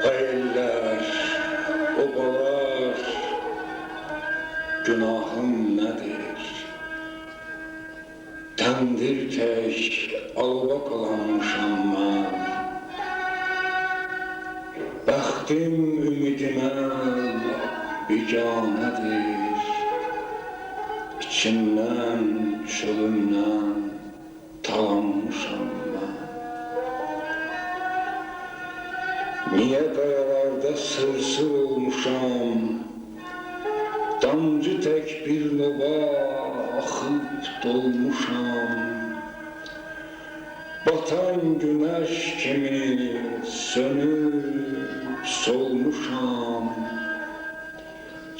Eyler, obalar, günahım nedir? Təndir tək alova qalanmışam mən. Bəxtim ümidimə biganədir. İçimdən, çölümdən talanmışam mən. Niyə qayalarda sırsır olmuşam? Damcı tək bir nova axıb dolmuşam. Batan günəş kimi sönüb solmuşam.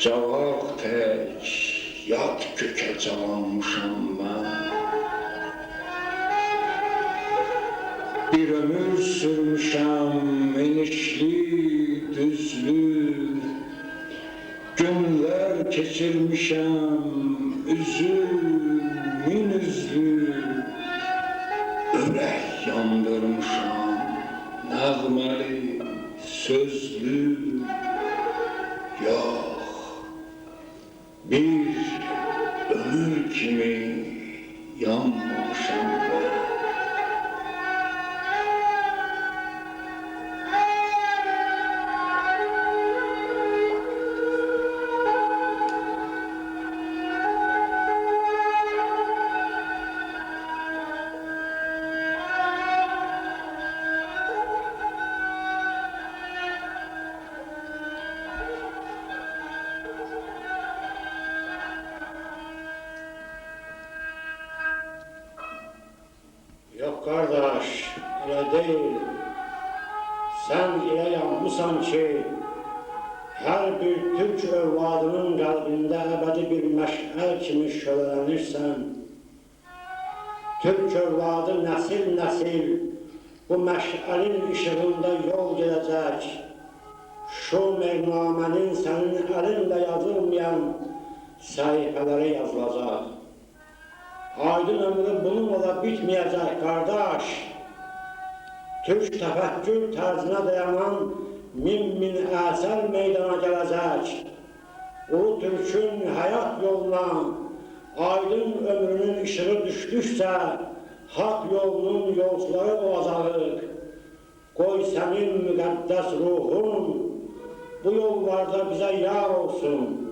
Cavaq tək yad kökə calanmışam mən. Bir ömür sürmüşəm enişli, düzlü. Günlər keçirmişəm min üzlü. Ürək yandırmışam nəğməli, sözlü. Yox, bir ömür kimi yanmamışam mən. Yok kardeş, öyle değil. Sen ile yanmışsan ki, her bir Türk övladının kalbinde ebedi bir meş'el kimi şölenirsen, Türk övladı nesil nesil bu meş'elin ışığında yol gelecek. Şu megnamenin senin elinle yazılmayan sayfeleri yazılacak. Aydın ömrü bununla da bitmeyecek kardeş. Türk tefekkür tarzına dayanan min eser meydana gelecek. Ulu Türk'ün hayat yoluna aydın ömrünün ışığı düştükse hak yolunun yolcuları olacak. Koy senin müqəddəs ruhun bu yollarda bize yar olsun.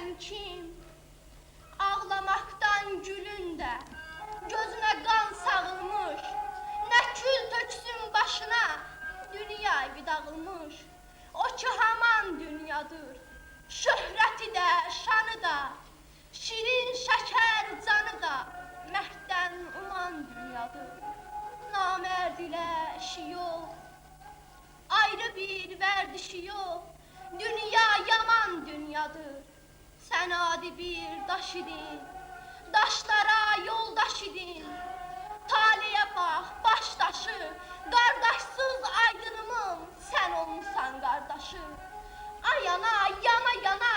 sən kim? Ağlamaqdan gülün də gözünə qan sağılmış, nə kül töksün başına, dünya evi dağılmış. O ki haman dünyadır, şöhrəti də, şanı da, şirin şəkər canı da, mərddən uman dünyadır. Namərd ilə işi yox, ayrı bir vərdişi yox, dünya yaman dünyadır. Sən adi bir daş idin, daşlara yoldaş idin. Taliyə bax, baş daşı, qardaşsız aydınımın, sən olmuşsan qardaşı. Ayana, yana, yana,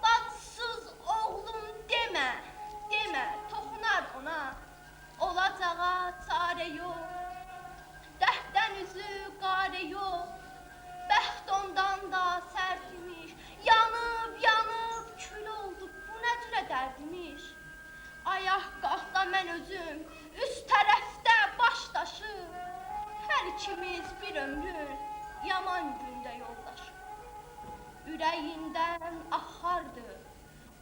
bacısız oğlum demə, demə, toxunar ona. Olacağa çarə yox, dərddən üzü qarə yox, bəxt ondan da sərt imiş, yanıb, yanıb, kül oldu, bu nə cürə dərdimiş. Ayaq qalxda mən özüm, üst tərəfdə baş daşı, hər ikimiz bir ömrün yaman gündə yoldaşı. Ürəyindən axardı,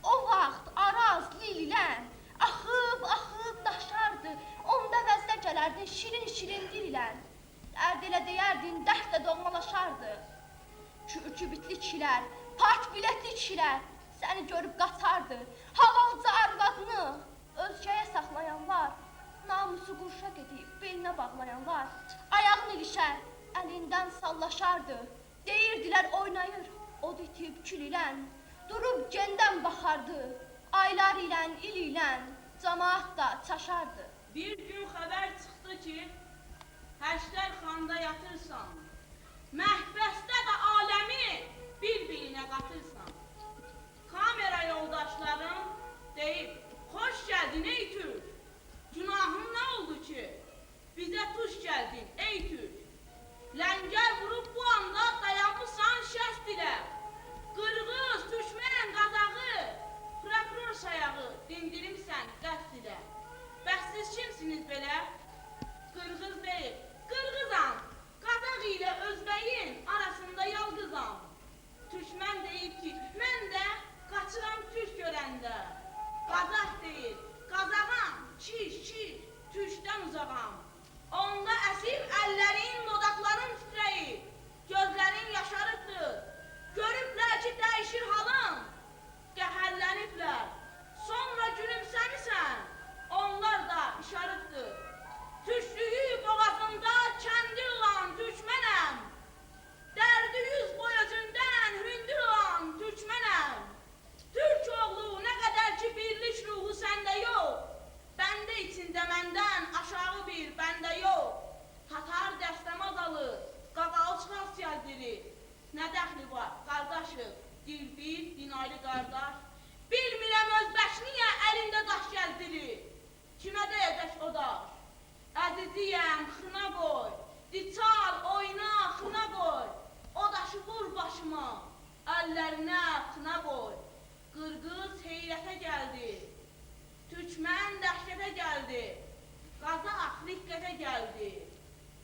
o vaxt Araz lililən, axıb, axıb daşardı, onda vəzdə gələrdin şirin-şirin dililən, dərd elə deyərdin, dərdlə doğmalaşardı. Kürkü bitli kişilər, part biletli kişilər səni görüb qaçardı, havalca arvadını özkəyə saxlayanlar, namusu qurşa gedib belinə bağlayanlar, ayağını ilişər, əlindən sallaşardı, deyirdilər oynayır, od itib kül ilən, durub gendən baxardı, aylar ilən, il ilən, cəmaat da çaşardı. Bir gün xəbər çıxdı ki, Həştər xanda yatırsan, məhbəsdə də aləmi bir-birinə qatırsan. Kamera yoldaşlarım deyib, xoş gəldin ey Türk, günahın nə oldu ki, bizə tuş gəldin ey Türk. Ləngər vurub bu anda dayanmışsan şəst ilə, qırğız, düşmən, qazağı, prokuror sayağı dindirimsən qəst ilə. Bəs siz kimsiniz belə? Qırğız deyib, qırğızam, qazaq ilə özbəyin arasında yalqızam. Düşmən deyib ki, mən də qaçıram türk görəndə. Qazaq deyir, qazağam, çiş, çiş, türkdən uzağam. Onda əsir əllərin, dodaqların titrəyir, gözlərin yaşarıbdır. Görüblər ki, dəyişir halın, qəhərləniblər. Sonra gülümsəmisən, onlar da işarıbdır. Türklüyü boğazında kəndi olan türkmənəm. Dərdi yüz boyacından hündür olan türkmənəm. Türk oğlu nə qədər ki birlik ruhu səndə yox, bəndə içində məndən aşağı bir bəndə yox. Tatar dəstəmaz alır, qaqalı çıxaz gəldirir. Nə dəxli var, qardaşıq, dil bir, din ayrı qardaş. Bilmirəm özbəş niyə əlində daş gəldirir. Kimə deyəcək o daş? Əziziyəm, xına qoy, diçal, oyna, xına qoy. O daşı vur başıma, əllərinə xına qoy. Qırqız heyrətə gəldi, türkmən dəhşətə gəldi, qazaq riqqətə gəldi.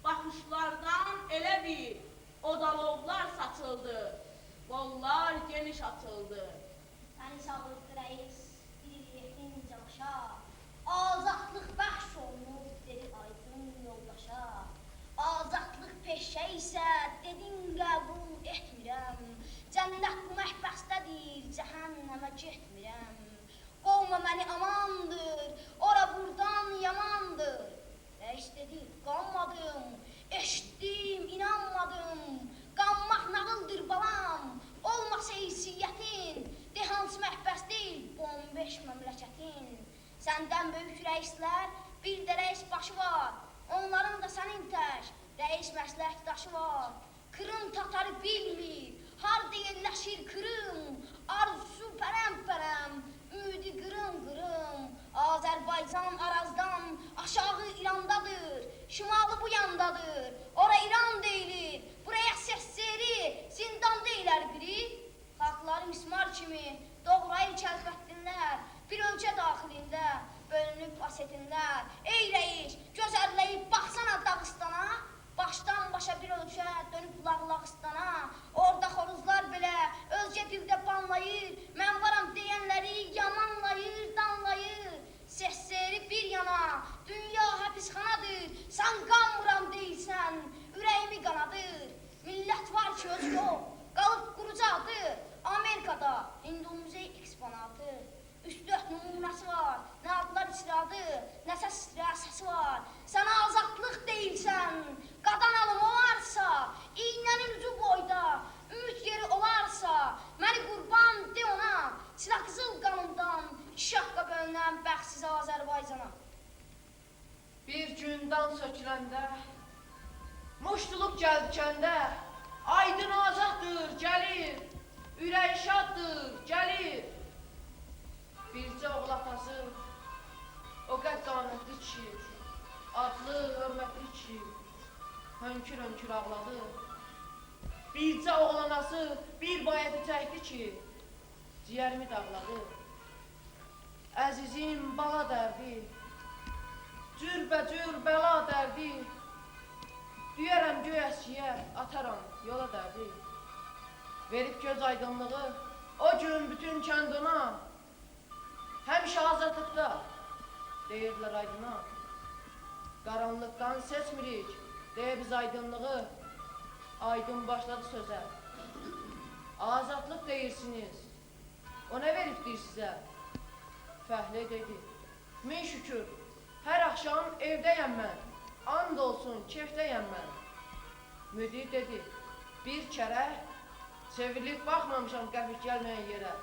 Baxışlardan elə bir odalovlar saçıldı, qollar geniş açıldı. Məni sağlıqlı rəis, bir camışa, azadlıq bəxş olunub, dedi aydın yoldaşa. Azadlıq peşə isə dedin qəbul etmirəm, cənnət bu məhbəsdədir, cəhənnəmə getmirəm. Qovma məni amandır, ora burdan yamandır. Rəis dedi, qanmadım, eşitdim, inanmadım. Qanmaq nağıldır balam, olmasa heysiyyətin, de hansı məhbəs deyil, 15 məmləkətin. Səndən böyük rəislər, bir də rəis başı var, onların da sənin tək, rəis məsləkdaşı var. Kırım tatarı bilmir, harda yerləşir Kırım, arzusu pərəm-pərəm, ümidi qırım-qırım. Azərbaycan Arazdan aşağı İrandadır, şimalı bu yandadır, ora İran deyilir, buraya səsseri, zindan deyilər biri. Xalqları mismar kimi doğrayır kəlbətdinlər, bir ölkə daxilində bölünüb asetinlər. Ey rəis, gözərləyib baxsana Dağıstana, başdan başa bir ölkə dönüb Lağlağıstana. Orada xoruzlar belə özgə dildə banlayır, mən varam söz yox, qalıb qurucu adı. Amerikada Hindu muzey eksponatı. 3-4 nümunəsi var, nə adlar içradı, nə səs rəsəsi var. Sənə azadlıq deyilsən, qadan alım olarsa, iynənin ucu boyda, ümid yeri olarsa, məni qurban de ona, silah qızıl qanımdan, şaqqa bölünən bəxtsiz Azərbaycana. Bir gün dan söküləndə, muştuluq gəldi kəndə, aydın azaddır, gəlir, ürək şaddır, gəlir. Bircə oğul atası, o qəd qanətli kişi, adlı, hörmətli kişi, hönkür-hönkür ağladı. Bircə oğul anası bir bayatı çəkdi ki, ciyərimi dağladı. Əzizim bala dərdi, cürbəcür bəla dərdi, düyərəm göy əskiyə, ataram yola dərdi. Verib göz aydınlığı, o gün bütün kənd ona, həmişə azadlıqda, deyirlər aydına. Qaranlıqdan seçmirik, deyə biz aydınlığı, aydın başladı sözə. Azadlıq deyirsiniz, o nə veribdir sizə? Fəhlə dedi, min şükür, hər axşam evdəyəm mən, and olsun, kefdəyəm mən. Müdir dedi, bir kərə, çevrilib baxmamışam qəfil gəlməyən yerə.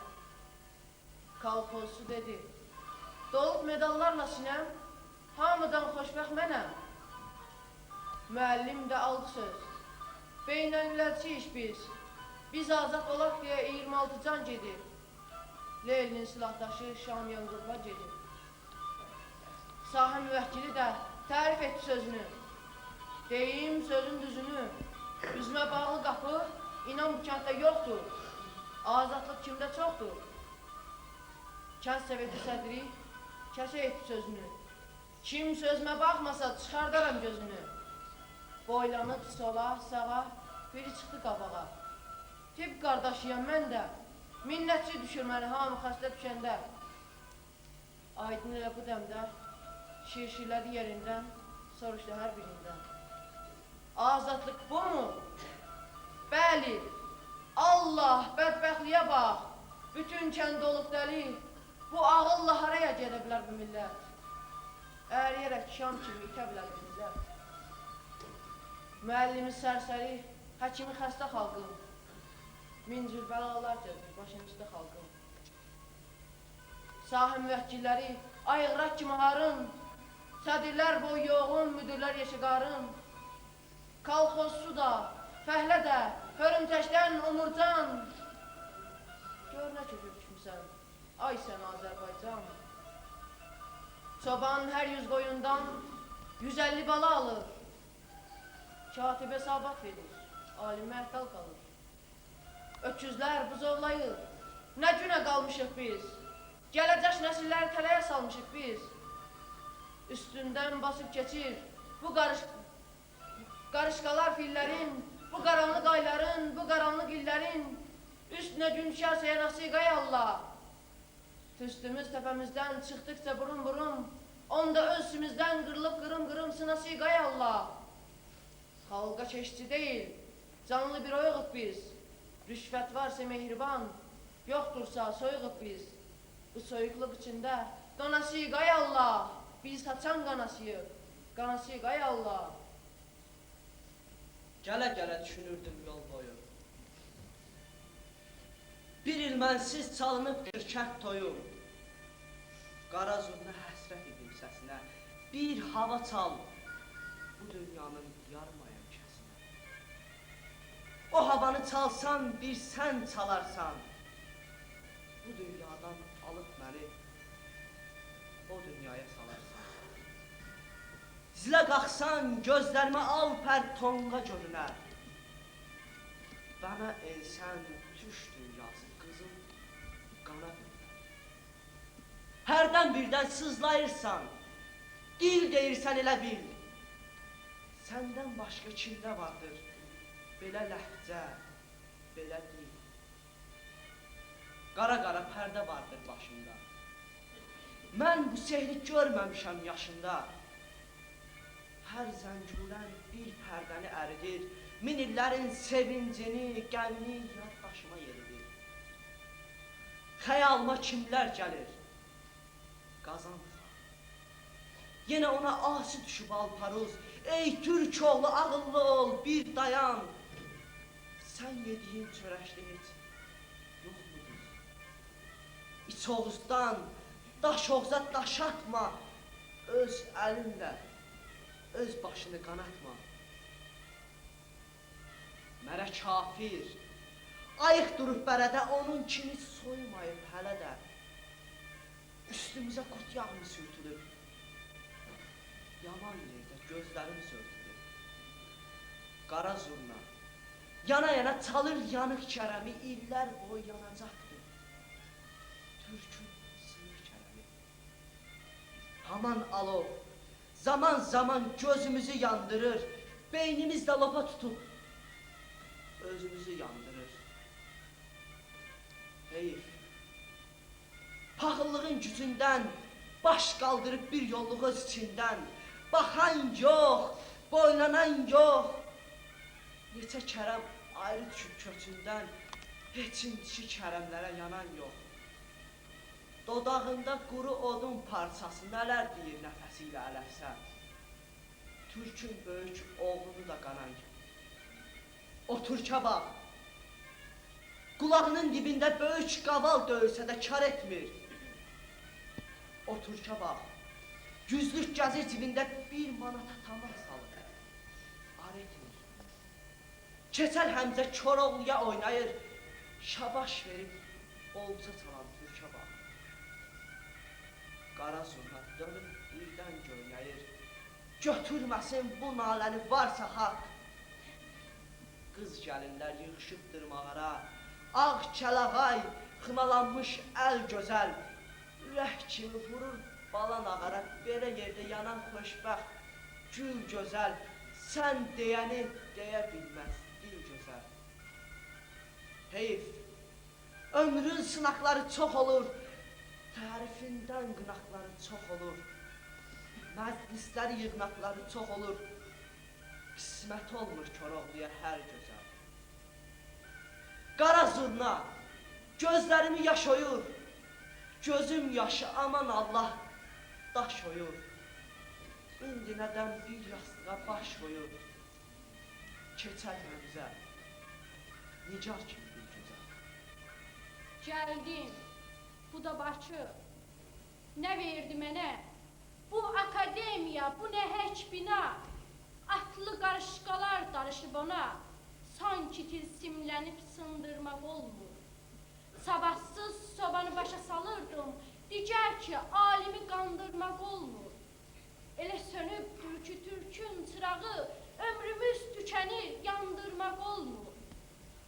Kalxozçu dedi, dolub medallarla sinəm, hamıdan xoşbəxt mənəm. Müəllim də aldı söz, beynəlmilərçiyik biz azad olaq deyə 26 can gedir. Leylinin silahdaşı Şamiyan qurba gedir. Sahə müvəkkili də tərif etdi sözünü, deyim sözün düzünü, üzmə bağlı qapı, inan bu kənddə yoxdur, azadlıq kimdə çoxdur. Kənd Soveti sədri kəsə etdi sözünü, kim sözmə baxmasa çıxardaram gözünü. Boylanıb sola, sağa, biri çıxdı qabağa. Tip qardaşıyam mən də, minnətçi düşür məni hamı xəstə düşəndə. Aydın elə bu dəmdə, şir-şirlədi yerindən, soruşdu hər birindən. Azadlıq bu mu? Bəli, Allah bədbəxtliyə bax, bütün kənd olub dəli, bu ağılla haraya gedə bilər bu millət? Əriyərək şam kimi itə bilər bu millət. Müəllimi sərsəri, həkimi xəstə xalqım, min cür bəlalar gəzir başın üstə xalqım. Sahə müvəkkilləri ayıqrak kimi harın, sədirlər boy yoğun, müdürlər yeşiqarın. Kalxozsu da, fəhlə də, hörümtəşdən umurcan. Gör nə kökür düşmüsən, ay sən Azərbaycan. Çoban hər 100 qoyundan 150 bala alır. Katibə sabat verir, alim məhtal qalır. Öküzlər buzovlayır, nə günə qalmışıq biz. Gələcək nəsilləri tələyə salmışıq biz. Üstündən basıb keçir bu qarışqalar fillərin, bu qaranlıq ayların, bu qaranlıq illərin. Üstünə gün düşərsə yanasıqay Allah. Tüstümüz təpəmizdən çıxdıqca burun-burun, onda özümüzdən qırılıb qırım-qırım sınasıqay Allah. Xalqa keçici deyil, canlı bir oyuğuq biz. Rüşvət varsa mehriban, yoxdursa soyuğuq biz. Bu soyuqluq içində qanasıqay Allah. Biz saçan qanasıyıq, qanasıqay Allah. Gələ-gələ düşünürdüm yol boyu. Bir il mənsiz çalınıb bir kənd toyu. Qara zurnə həsrət edim səsinə. Bir hava çal bu dünyanın yarmayan kəsinə. O havanı çalsan bir sən çalarsan. Bu dünyadan alıb məni o dünyaya salarsan. Zilə qalxsan gözlərimə al pər tonqa görünər. Bana ensən tuş dünyası qızıl qana bürünər. Hərdən birdən sızlayırsan, dil deyirsən elə bil. Səndən başqa kimdə vardır belə ləhcə, belə dil. Qara-qara pərdə vardır başımda. Mən bu sehri görməmişəm yaşında. Hər zəncirlər bir pərdəni əridir, min illərin sevincini, qəmini yaddaşıma yeridir. Xəyalıma kimlər gəlir? Qazan xan. Yenə ona asi düşüb alparuz, ey türk oğlu ağıllı ol, bir dayan. Sən yediyin çörəkli heç yox mudur? İç oğuzdan, daş oğuza daş atma, öz əlinlə, öz başını qanatma. Mərə kafir, ayıq durub bərədə, onun kimi soymayıb hələ də. Üstümüzə qurt yağını sürtülür, yaman yerdə gözlərim sörtülür. Qara zurna, yana-yana çalır yanıq kərəmi, illər boyu yanacaqdır. Türkün sınır kərəmi. Haman alov, zaman-zaman gözümüzü yandırır, beynimizdə lopa tutub, özümüzü yandırır. Heyif, paxıllığın gücündən, baş qaldırıb bir yolluq öz içindən, baxan yox, boylanan yox. Neçə kərəm ayrı düşüb köçündən, heç indiki kərəmlərə yanan yox. Dodağında quru odun parçası nələr deyir nəfəsi ilə ələfsən. Türkün böyük oğlunu da qanan yox. O türkə bax, qulağının dibində böyük qaval döyülsə də kar etmir. O türkə bax, yüzlük gəzir cibində bir manata tamam salır, ar etmir. Keçəl Həmzə Koroğluya oynayır, şabaş verib olca çalan türkə bax. Qara zurna dönüb birdən göynəyir, götürməsin bu naləni varsa haqq. Qız gəlinlər yığışıbdır mağara, ağ kəlağay, xınalanmış əl gözəl, ürək kimi vurur balan ağara, belə yerdə yanan xoşbəxt, gül gözəl, sən deyəni deyə bilməz, dil gözəl. Heyf, ömrün sınaqları çox olur, tərifindən qınaqları çox olur, məclisləri yığnaqları çox olur, qismət olmur Koroğluya hər gözəl. Qara zurna, gözlərimi yaş oyur, gözüm yaşı aman Allah daş oyur. İndi nədən bir yastığa baş koyur, keçər Həmzə, nicar kimi bir gözəl. Gəldim, bu da Bakı, nə verdi mənə? Bu akademiya, bu nə heç bina, atlı qarışqalar darışıb ona, sanki tilsimlənib sındırmaq olmur. Sabahsız sobanı başa salırdım, digər ki, alimi qandırmaq olmur. Elə sönüb türkü türkün çırağı, ömrümüz tükənir, yandırmaq olmur.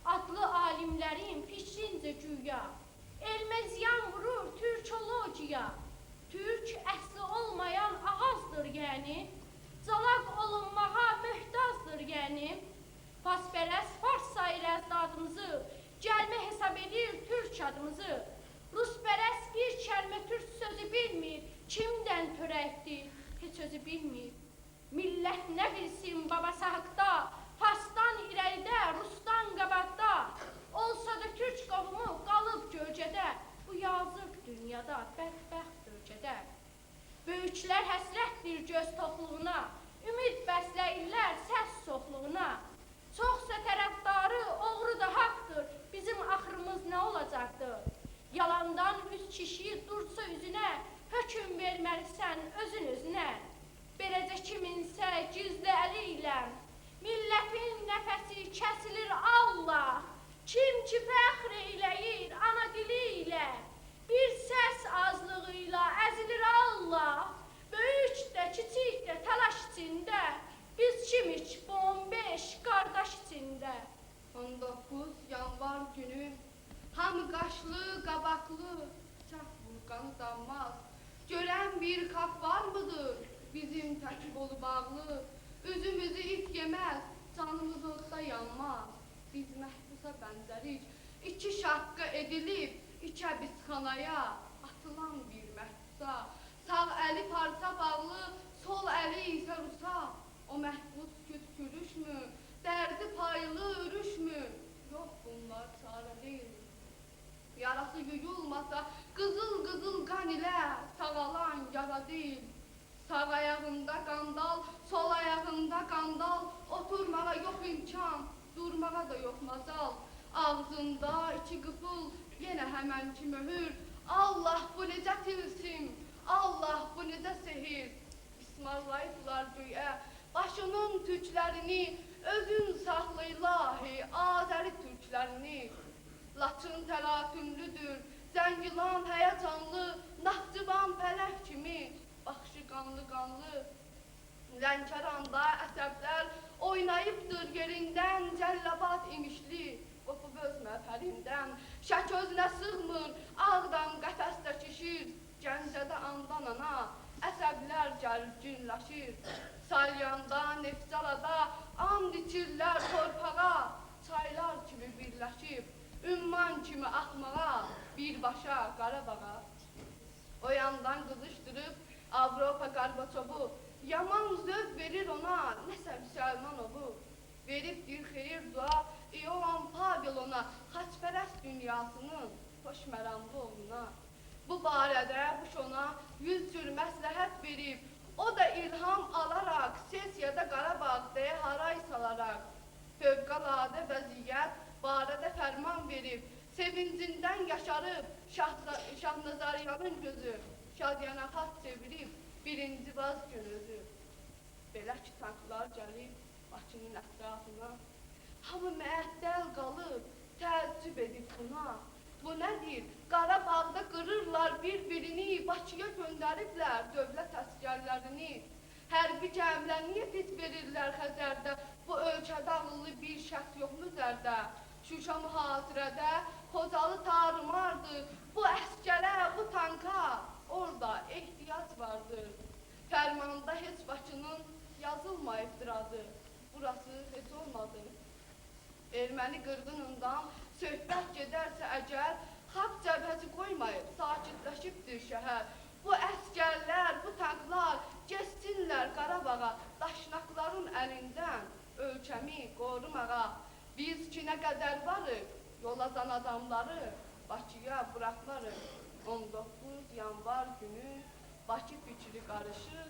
Adlı alimlərin fikrincə güya, elmə ziyan vurur türkologiya. Türk əsli olmayan ağazdır yəni, zalaq olunmağa möhtazdır yəni. Faspərəs fars sayır əzdadımızı, gəlmə hesab edir türk adımızı. Ruspərəs bir kəlmə türk sözü bilmir, kimdən törəkdir, heç özü bilmir. Millət nə bilsin babası haqda, farsdan irəlidə, rusdan qabaqda. Olsa da türk qovumu qalıb gölcədə, bu yazıq dünyada, bədbəxt ölkədə. Böyüklər həsrətdir göz toxluğuna, ümid bəsləyirlər səs soxluğuna. Çoxsa tərəfdarı, oğru da haqdır, bizim axırımız nə olacaqdır? Yalandan üç kişi dursa üzünə, hökm verməlisən özün özünə. Beləcə kiminsə gizli əli ilə, millətin nəfəsi kəsilir Allah. Kim ki fəxr eyləyir ana dili ilə, bir səs azlığıyla əzilir Allah. Böyük də, kiçik də təlaş içində, biz kimik bu 15 qardaş içində. 19 yanvar günü, hamı qaşlı, qabaqlı, çaq vurqanı danmaz. Görən bir kap var mıdır, bizim tək qolu bağlı, üzümüzü it yeməz, canımız odda yanmaz. Biz məhbusa bənzərik, iki şaqqa edilib, iki həbisxanaya atılan bir məhbusa. Sağ əli parça bağlı, sol əli isə rusa, O məhbus küskürüşmü? Derdi paylı örüşmü? Yok bunlar çare değil. Yarası yuyulmasa kızıl kızıl kan ile sağalan yara değil. Sağ ayağında qandal, sol ayağında qandal, oturmağa yok imkan, durmağa da yok mazal. Ağzında içi qıfıl, yenə həmənki möhür. Allah bu necə tilsim, Allah bu necə sehir. İsmarlayıblar göyə, başının tüklərini, özün saxla ilahi, Azəri türklərini. Laçın təlafümlüdür, Zəngilan həyəcanlı, Naxçıvan pələh kimi, baxışı qanlı-qanlı. Lənkəranda əsəblər oynayıbdır yerindən, Cəllabat imişli, qopub öz məfərindən. Şək özünə sığmır, ağdan qəfəsdə şişir, Gəncədə andan ana, əsəblər gərginləşir. Salyanda, Neftçalada, and içirlər torpağa, Çaylar kimi birləşib, ümman kimi axmağa, birbaşa Qarabağa. O yandan qızışdırıb Avropa Qarbaçovu, yaman zövq verir ona, nəsə Müsəlmanovu. Veribdir xeyir dua, İoan Pavel ona, xaçpərəst dünyasının xoş məramlı oğluna. Bu barədə Buş ona 100 cür məsləhət verib, o da ilham alaraq, sesiyada Qarabağ deyə haray salaraq. Fövqəladə vəziyyət barədə fərman verib, sevincindən yaşarıb Şahnazariyanın gözü, şadyana xat çevirib, birinci vaz gözü. Belə ki, tanklar gəlib Bakının ətrafına, hamı məəttəl qalıb, təəccüb edib buna. Bu nədir? Qarabağda qırırlar bir-birini, Bakıya göndəriblər dövlət əsgərlərini. Hərbi gəmlər niyə fit verirlər Xəzərdə? Bu ölkədə ağıllı bir şəxs yoxmu zərdə? Şuşa mühasirədə Xocalı tarımardır. Bu əskərə, bu tanka orada ehtiyac vardır. Fərmanda heç Bakının yazılmayıbdır adı. Burası heç olmadı. Erməni qırğınından söhbət gedərsə əgər, xalq cəbhəci qoymayıb, sakitləşibdir şəhər. Bu əskərlər, bu tanklar geçsinlər Qarabağa, daşnaqların əlindən ölkəmi qorumağa. Biz ki nə qədər varıq, yol azan adamları Bakıya bıraklarıq. 19 yanvar günü Bakı fikri qarışıq,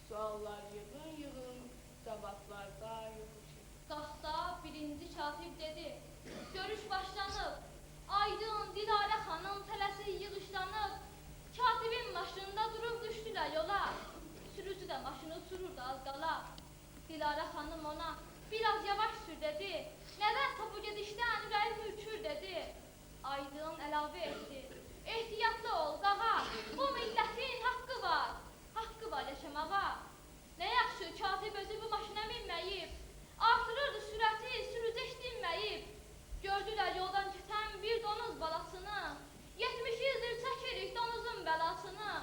suallar yığın-yığın, cavablarda yoxuşur. Taxta birinci katib dedi, görüş başlanıb, Aydın, Dilarə xanım tələsi yığışlanıb, katibin maşınında durub düşdülər yola, sürücü də maşını sürürdü az qala. Dilarə xanım ona biraz yavaş sür dedi, nədənsə bu gedişdən ürəyim ürkür dedi. Aydın əlavə etdi, ehtiyatlı ol qağa, bu millətin haqqı var yaşamağa. Nə yaxşı katib özü bu maşına minməyib, artırırdı sürəti, sürücə dinməyib. Gördülər yoldan keçən bir donuz balasını, 70 ildir çəkirik donuzun bəlasını.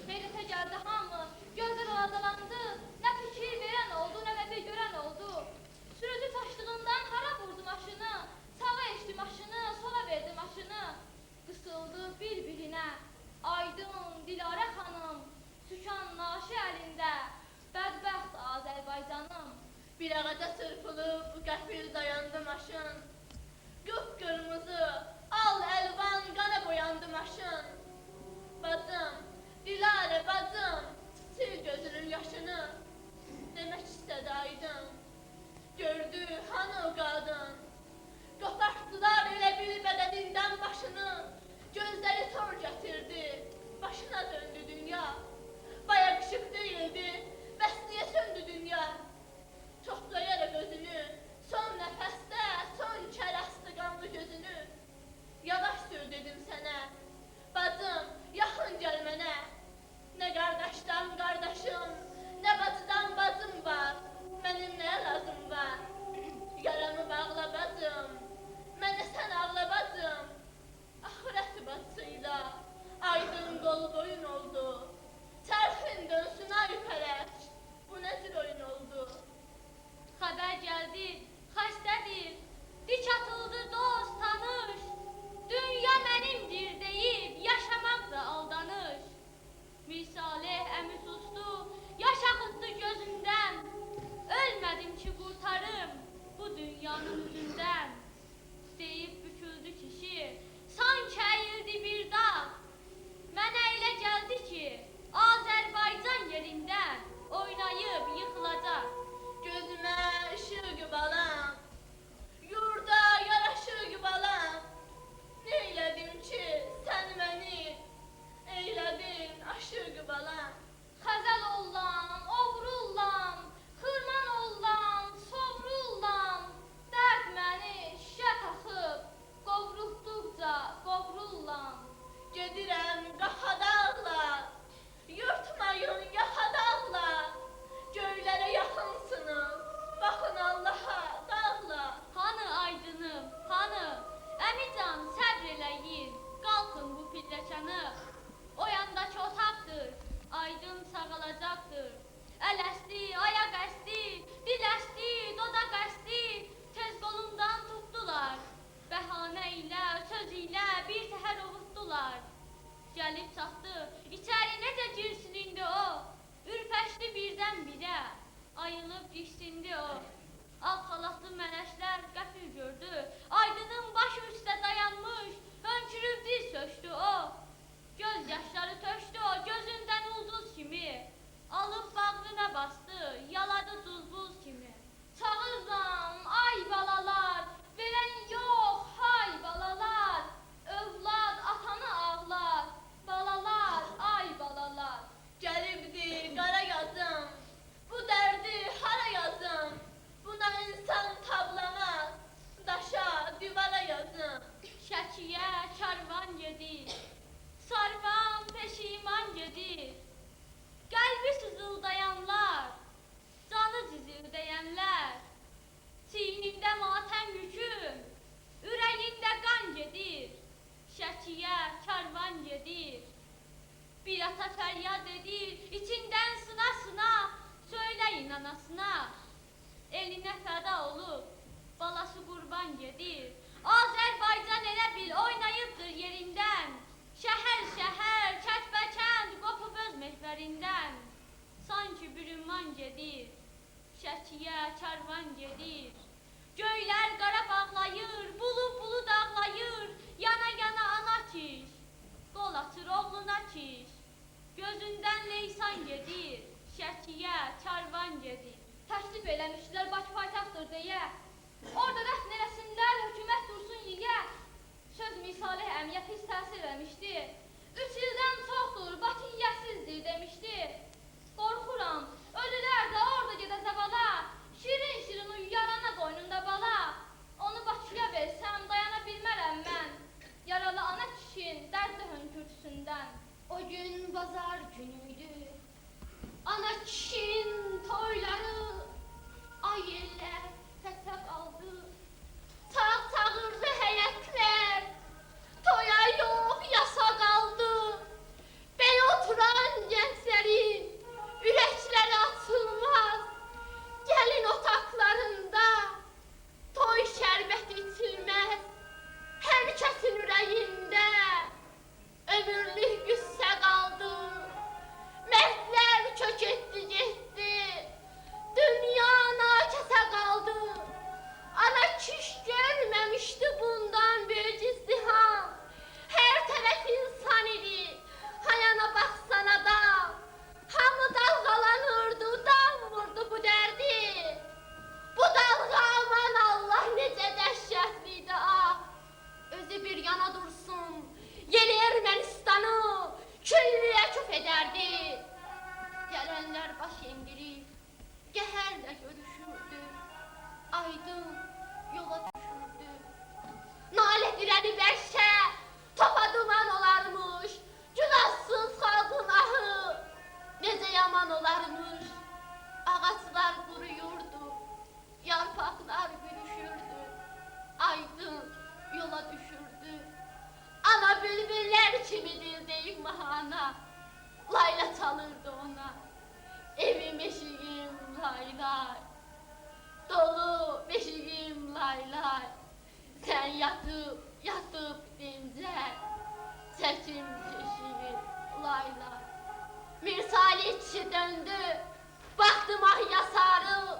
Heyrətə gəldi hamı, gözlər aladalandı, nə fikir verən oldu, nə də bir görən oldu. Sürücü taşdığından hara vurdu maşını, sağa eşdi maşını, sola verdi maşını. Qısıldı bir-birinə, Aydın, Dilarə xanım, sükan naşı əlində, bədbəxt Azərbaycanım. Bir ağaca çırpılıb, bu qəfil dayandı maşın. Qıpqırmızı, al əlvan qana boyandı maşın. Bacım, Dilarə bacım, sil gözünün yaşını. Demək istədi Aydın, gördü hanı o qadın. Qopartdılar elə bil bədənindən başını, gözləri tor gətirdi, başına döndü dünya. Bayaq işıq deyildi, bəs niyə söndü dünya? Toplayaraq özünü, son nəfəsdə, son kərəstə qanlı gözünü. Yavaş sür dedim sənə, bacım, yaxın gəl mənə. Nə qardaşdan qardaşım, nə bacıdan bacım var, mənim nəyə lazım var? Yaramı bağla bacım, mənə sən ağla bacım. Axirəti bacısıyla Aydın qol boyun oldu. Çərxin dönsün ay pərək, bu nə cür oyun oldu? Xəbər gəldi, xəstədir, dik atıldı dost, tanış. Dünya mənimdir deyib, yaşamaq da aldanış. Misalih əmi sustu, yaş axıtdı gözündən. ölmedim ki kurtarım bu dünyanın üzünden. Deyip büküldü kişi, sanki eğildi bir dağ. Mənə elə gəldi ki, Azərbaycan yerindən oynayıb yıxılacaq. Gözümə ışığı balam, yurda yaraşığı balam. Neylədim ki, sən məni eylədin aşığı balam. Xəzəl ollam, oğrullam, xırman ollam, sovrullam. Dərd məni şişə taxıb, qovrulduqca qovrullam. Gedirəm qaha dağlar, yurtmayın yaxa dağlar. Göylərə yaxınsınız, baxın Allaha dağlar. Hanı aydınım, hanı? Əmican səbr eləyin, qalxın bu pilləkəni. O yandakı otaqdır, aydın sağalacaqdır. Əl əsdi, ayaq əsdi, dil əsdi, dodaq əsdi. Tez qolumdan tutdular, bəhanə ilə, söz ilə bir təhər ovutdular. Gəlib çatdı, içəri necə girsin indi o? Ürpəşdi birdən-birə, ayılıb diksindi o. Ağ xalatlı mələklər qəfil gördü, aydının başı üstə dayanmış, hönkürüb dil söktü o. Göz yaşları tökdü o, gözündən ulduz kimi. Alıb bağrına bastı, yaladı duz-buz kimi. Çağırıram, ay balalar, verən yox, hay balalar. Övlad atanı ağlar, balalar, ay balalar. Gəlibdi qara yazım, bu dərdi hara yazım. Buna insan tablamaz, daşa, divara yazım. Şəkiyə karvan gedir, sarvan peşiman gedir. Qəlbi sızıldayanlar, canı cizildəyənlər. Çiynində matəm yüküm, ürəyində qan gedir. Şəkiyə karvan gedir. Bir ata fəryad edir, içindən sına-sına. Söyləyin anasına, elinə fəda olub, balası qurban gedir. Azərbaycan elə bil oynayıbdır yerindən. Şəhər-şəhər, kənd-bəkənd qopub öz mehvərindən. Sanki bir ümman gedir, Şəkiyə karvan gedir. Göylər qara bağlayır, bulud ağlayır, yana-yana ana kiş. Qol atır oğluna kiş, gözündən leysan gedir, Şəkiyə karvan gedir. Təklif eləmişdilər Bakı paytaxtdır deyə, orada rəsm eləsinlər, hökumət dursun yiyə. Söz misali əmiyə pis təsir eləmişdi, 3 ildən çoxdur Bakı yiyəsizdir demişdi. Qorxuram, ölülər də orada gedə zavala, şirin-şirin uyuyar ana qoynunda bala. Onu Bakıya versəm dayana bilmərəm mən, yaralı ana kişin dərdli hönkürtüsündən. O gün bazar günüydü, ana kişin toyları, ay eller tək-tək qaldı. Çağırdı həyətlər, toya yox yasa qaldı. Belə oturan gənclərin ürəkləri açılmaz. Gəlin otaqlarında toy şərbəti içilməz. Hər kəsin ürəyində ömürlük qüssə qaldı. Mərdlər kök etdi getdi, dünya nakəsə qaldı. Ana kiş görməmişdi bundan böyük izdiham. Hər tərəf insan idi, hayana baxsana da. Hamı dalğalanırdı, dam vurdu bu dərdi. Bu dalğa aman Allah necə dəhşətliydi ah. Özü bir yana dursun, yeni Ermənistanı küllüyə küf edərdi. Gələnlər baş endirib, qəhərlə görüşürdü. Aydın yola düşürdü. Nalə dirəni vəhşə, topa duman olarmış. Günahsız xalqın ahı, necə yaman olarmış. Ağaçlar quruyurdu, yarpaqlar gülüşürdü. Aydın yola düşürdü. Ana bülbüllər kimidir deyim mahana. Layla çalırdı ona, evim eşiğim laylay. Dolu beşiğim laylay. Sen yatıp dincel, çekim keşiğim laylay. Mirsali içi döndü, baktım ah yasarı,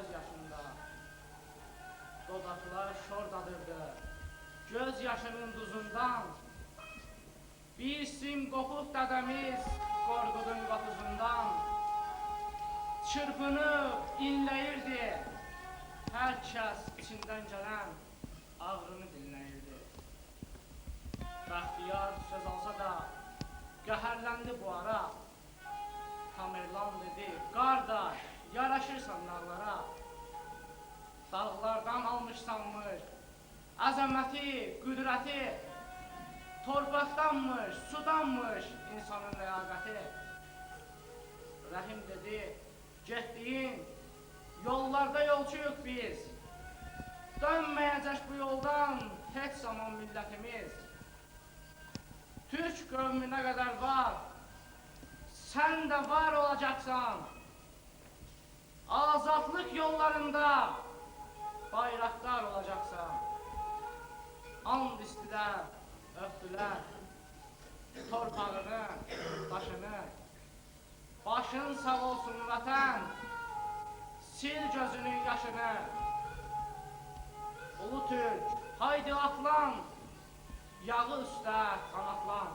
göz yaşında. Dodaklar şordadırdı, göz yaşının duzundan. Bir sim qopuq dədəmiz Qorqudun qapısından. Çırpınıb inləyirdi, hər kəs içindən gələn ağrını dinləyirdi. Bəxtiyar söz alsa da qəhərləndi bu ara. Tamerlan dedi, qardaş, yaraşırsan dağlara. Dağlardan almışsanmış, əzəməti, qüdrəti. Torpaqdanmış, sudanmış insanın ləyaqəti. Rəhim dedi, getdiyin yollarda yolçuyuq biz. Dönməyəcək bu yoldan heç zaman millətimiz. Türk qövmünə qədər var, sən də var olacaqsan. Azadlıq yollarında bayraqdar olacaqsan. And istilər, öpdülər, torpağını, daşını. Başın sağ olsun vətən, sil gözünün yaşını. Ulu Türk, haydi atlan, yağı üstə qanatlan.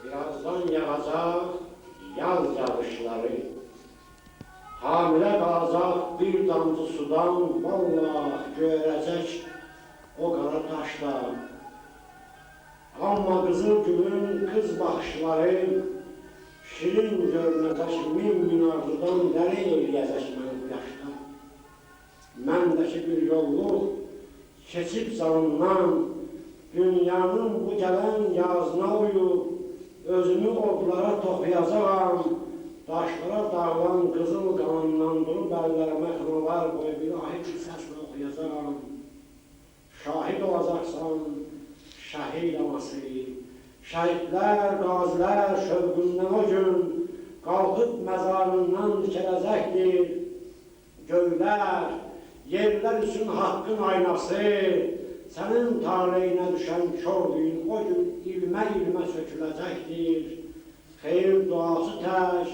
Birazdan yağacaq yaz yağışları. Hamilə qalacaq bir damcı sudan, vallah göyərəcək o qara taşlar. Amma qızıl gülün qız baxışları, şirin görünəcək min arzudan dəli eləyəcək mən bu yaşda. Məndəki bir yolluq keçib canımdan, dünyanın bu gələn yazına uyub, özümü odlara toxuyacağam, daşlara dağılan qızıl qanından durub əllərimə xınalar qoyub ilahi bir səslə oxuyacağam. Şahid olacaqsan, şəhid anası, şəhidlər, qazilər şövqündən o gün qalxıb məzarından dikələcəkdir. Göylər, yerlər üçün haqqın aynası, sənin taleyinə düşən kör gün o gün ilmə söküləcəkdir. Xeyir duası tək,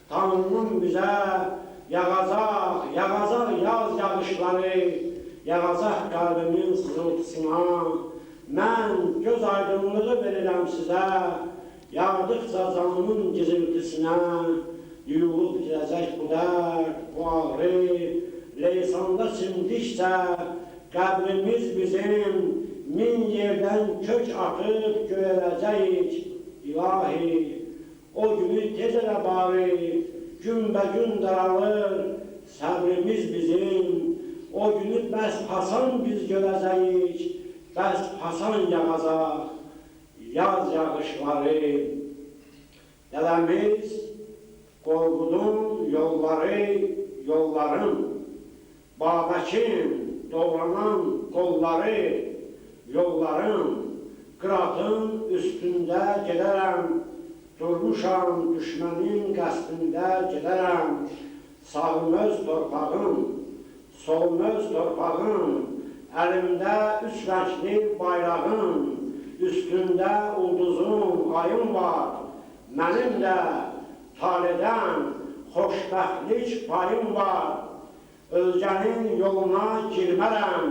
Tanrının bizə yağacaq yaz yağışları, yağacaq qəlbimin sızıltısına. Mən göz aydınlığı verirəm sizə, yağdıqca canımın giziltisinə. Yuyulub gidəcək bu dərd, bu ağrı, leysanda çimdikcə, qəbrimiz bizim min yerdən kök atıb göyərəcəyik. İlahi, o günü tez elə bari, günbəgün daralır, səbrimiz bizim. O günü bəs hasan biz görəcəyik, bəs hasan yağacaq yaz yağışları. Dədəmiz Qorqudun yolları, yolların, Babəkin doğranan qolları, yolların, Qıratın üstündə gedərəm, durmuşam düşmənin qəsdində gedərəm. Sağım öz torpağım, solum öz torpağım, əlimdə üç rəngli bayrağım, üstündə ulduzum, ayım var, mənim də taledən xoşbəxtlik payım var. Özgənin yoluna girmərəm,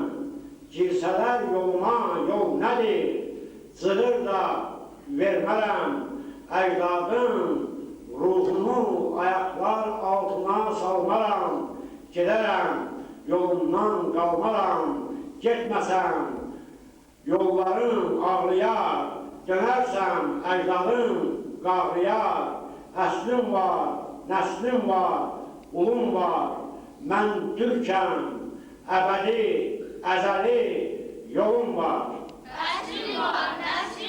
girsələr yoluma, yol nədir? Zığır da vermərəm, əcdadın ruhunu ayaqlar altına salmaram. Gedərəm, yolumdan qalmaram, getməsəm, yolların ağrıyar, dönərsəm, əcdadın qavriyar. Əslim var, nəslim var, ulum var, mən Türkəm, əbədi, əzəli yolum var. Əslim var, nəslim